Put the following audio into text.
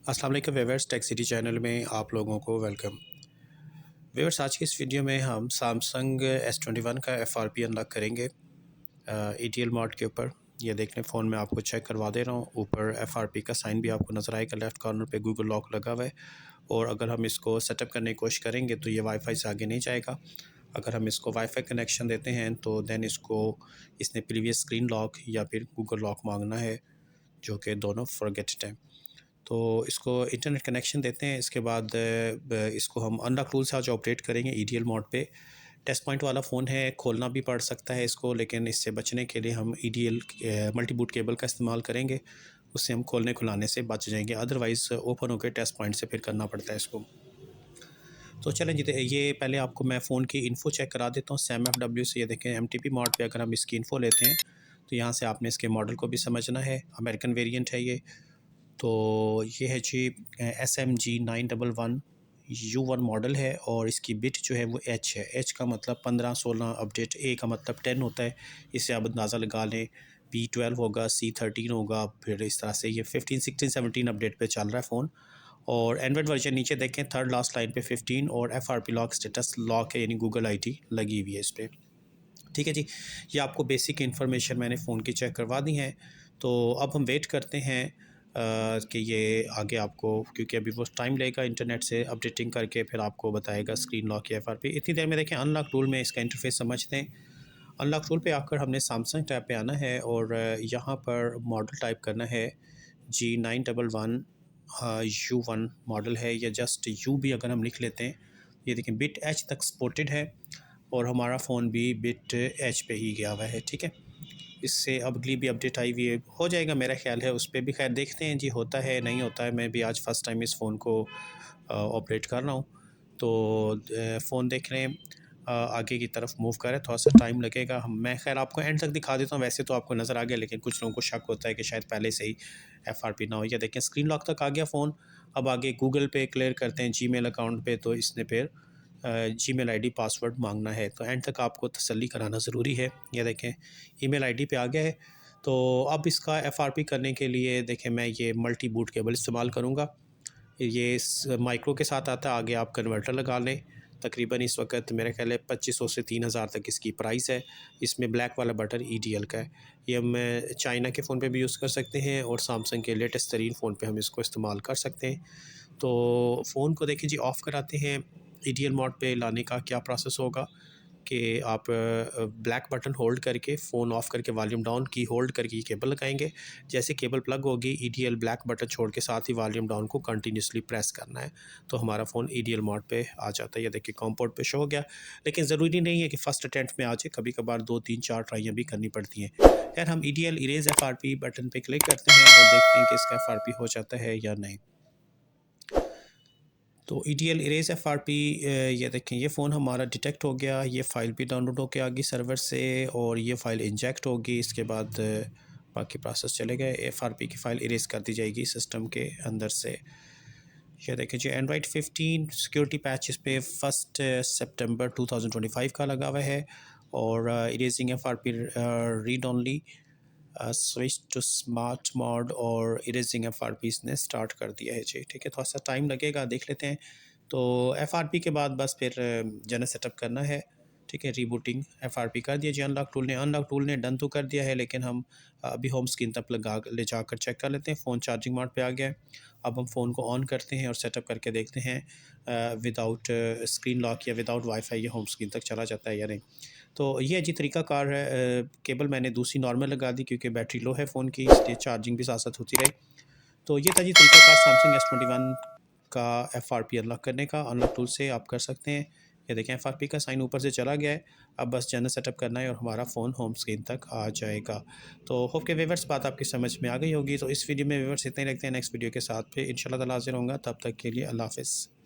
अस्सलाम वालेकुम viewers, tech city channel में आप लोगों को वेलकम। व्यूअर्स, आज की इस वीडियो में हम सैमसंग S21 का FRP अनलॉक करेंगे ETL मोड के ऊपर। ये देख लें, फ़ोन में आपको चेक करवा दे रहा हूँ। ऊपर FRP का साइन भी आपको नज़र आएगा, लेफ़्ट कॉर्नर पे गूगल लॉक लगा हुआ है। और अगर हम इसको सेटअप करने की कोशिश करेंगे तो ये वाईफाई से आगे नहीं जाएगा। अगर हम इसको वाईफाई कनेक्शन देते हैं तो देन इसने प्रीवियस स्क्रीन लॉक या फिर गूगल लॉक मांगना है, जो कि दोनों फॉरगेटेड हैं। तो इसको इंटरनेट कनेक्शन देते हैं। इसके बाद इसको हम अनलॉक टूल से आज ऑपरेट करेंगे ETL मोड पे। टेस्ट पॉइंट वाला फ़ोन है, खोलना भी पड़ सकता है इसको, लेकिन इससे बचने के लिए हम ETL मल्टी बूट केबल का इस्तेमाल करेंगे। उससे हम खोलने खुलाने से बच जाएंगे, अदरवाइज़ ओपन होकर टेस्ट पॉइंट से फिर करना पड़ता है इसको। तो चलें जी, ये पहले आपको मैं फ़ोन की इन्फो चेक करा देता हूँ SAMFW से। ये देखें, MTP मोड पे अगर हम इसकी इन्फो लेते हैं तो यहाँ से आपने इसके मॉडल को भी समझना है। अमेरिकन वेरिएंट है ये। तो ये है जी SMG 911 U1 मॉडल है, और इसकी बिट जो है वो H है। H का मतलब 15-16 अपडेट, A का मतलब 10 होता है। इससे आप अंदाज़ा लगा लें, B12 होगा, C13 होगा, फिर इस तरह से ये 15, 16, 17 अपडेट पे चल रहा है फ़ोन। और एंड्रॉयड वर्जन नीचे देखें, थर्ड लास्ट लाइन पे 15, और FRP लॉक स्टेटस लॉक है, यानी गूगल IT लगी हुई है इस पर। ठीक है जी, ये आपको बेसिक इन्फॉर्मेशन मैंने फ़ोन की चेक करवा दी है। तो अब हम वेट करते हैं कि ये आगे आपको, क्योंकि अभी वो टाइम लेगा इंटरनेट से अपडेटिंग करके, फिर आपको बताएगा स्क्रीन लॉक या FRP। इतनी देर में देखें, अनलॉक टूल में इसका इंटरफेस समझते हैं। अनलॉक टूल पे आकर हमने सैमसंग टैब पे आना है, और यहाँ पर मॉडल टाइप करना है G911 U1 मॉडल है, या जस्ट U भी अगर हम लिख लेते हैं। ये देखें, बिट H तक सपोर्टेड है, और हमारा फ़ोन भी बिट H पे ही गया हुआ है। ठीक है, इससे अब अगली भी अपडेट आई हुई है, हो जाएगा मेरा ख्याल है। उस पर भी खैर देखते हैं जी, होता है नहीं होता है। मैं भी आज फ़र्स्ट टाइम इस फ़ोन को ऑपरेट कर रहा हूँ। तो फ़ोन देख रहे हैं, आगे की तरफ मूव करें, थोड़ा सा टाइम लगेगा। मैं खैर आपको एंड तक दिखा देता हूँ, वैसे तो आपको नज़र आ गया, लेकिन कुछ लोगों को शक होता है कि शायद पहले से ही FRP ना हो। या देखें, स्क्रीन लॉक तक आ गया फ़ोन। अब आगे गूगल पे क्लियर करते हैं, जीमेल अकाउंट पे, तो इसने फिर जीमेल आईडी पासवर्ड मांगना है। तो एंड तक आपको तसल्ली कराना ज़रूरी है। ये देखें, ईमेल आईडी पे आ गया है। तो अब इसका FRP करने के लिए देखें, मैं ये मल्टी बूट केबल इस्तेमाल करूँगा। ये माइक्रो के साथ आता है, आगे आप कन्वर्टर लगा लें। तकरीबन इस वक्त मेरे ख्याल है 2500 से 3000 तक इसकी प्राइस है। इसमें ब्लैक वाला बटन ETL का है। ये हम चाइना के फ़ोन पे भी यूज़ कर सकते हैं, और सैमसंग के लेटेस्ट तरीन फ़ोन पे हम इसको इस्तेमाल कर सकते हैं। तो फ़ोन को देखिए जी, ऑफ़ कराते हैं। ETL मोड पे लाने का क्या प्रोसेस होगा कि आप ब्लैक बटन होल्ड करके, फ़ोन ऑफ़ करके, वॉल्यूम डाउन की होल्ड करके ये केबल लगाएंगे। जैसे केबल प्लग होगी, ETL ब्लैक बटन छोड़ के साथ ही वॉल्यूम डाउन को कंटिन्यूसली प्रेस करना है, तो हमारा फ़ोन ETL मोड पे आ जाता है। ये देखिए, कॉम पोर्ट पे शो हो गया, लेकिन ज़रूरी नहीं है कि फ़र्स्ट अटेम्प्ट में आ जाए, कभी कभार 2-3-4 ट्राइयाँ भी करनी पड़ती हैं। खैर, हम ETL इरेज़ FRP बटन पे क्लिक करते हैं और देखते हैं कि इसका FRP हो जाता है या नहीं। तो ETL इरेज़ FRP, ये देखें, ये फ़ोन हमारा डिटेक्ट हो गया। ये फ़ाइल भी डाउनलोड होके आ गई सर्वर से, और ये फ़ाइल इंजेक्ट होगी। इसके बाद बाकी प्रोसेस चले गए। FRP की फ़ाइल इरेज़ कर दी जाएगी सिस्टम के अंदर से। ये देखें जी, एंड्रॉयड 15 सिक्योरिटी पैच इस पे 1 सितंबर 2025 का लगा हुआ है, और erasing FRP read only, switch to smart mode और इरेजिंग FRP ने स्टार्ट कर दिया है जी। ठीक है, थोड़ा सा टाइम लगेगा, देख लेते हैं। तो FRP के बाद बस फिर जनरल सेटअप करना है। ठीक है, रीबूटिंग FRP कर दिया जी। अनलॉक टूल ने डन तो कर दिया है, लेकिन हम अभी होम स्क्रीन तक लगा ले जाकर चेक कर लेते हैं। फ़ोन चार्जिंग मोड पे आ गया है। अब हम फ़ोन को ऑन करते हैं और सेटअप करके देखते हैं विदाउट स्क्रीन लॉक या विदाउट वाईफाई ये होम स्क्रीन तक चला जाता है या नहीं। तो ये जी तरीक़ाकार है। केबल मैंने दूसरी नॉर्मल लगा दी, क्योंकि बैटरी लो है फ़ोन की, इसलिए चार्जिंग भी साथ साथ होती रही। तो ये था जी तरीक़ाकार सैमसंग S21 का FRP अनलॉक करने का। अनलॉक टूल से आप कर सकते हैं। ये देखें, FRP का साइन ऊपर से चला गया है। अब बस जनरल सेटअप करना है और हमारा फ़ोन होम स्क्रीन तक आ जाएगा। तो होप के व्यूअर्स, बात आपकी समझ में आ गई होगी। तो इस वीडियो में व्यूअर्स इतने ही रखते हैं। नेक्स्ट वीडियो के साथ फिर इंशाल्लाह ताला हाज़िर होऊंगा। तब तक के लिए अल्लाह हाफ़िज़।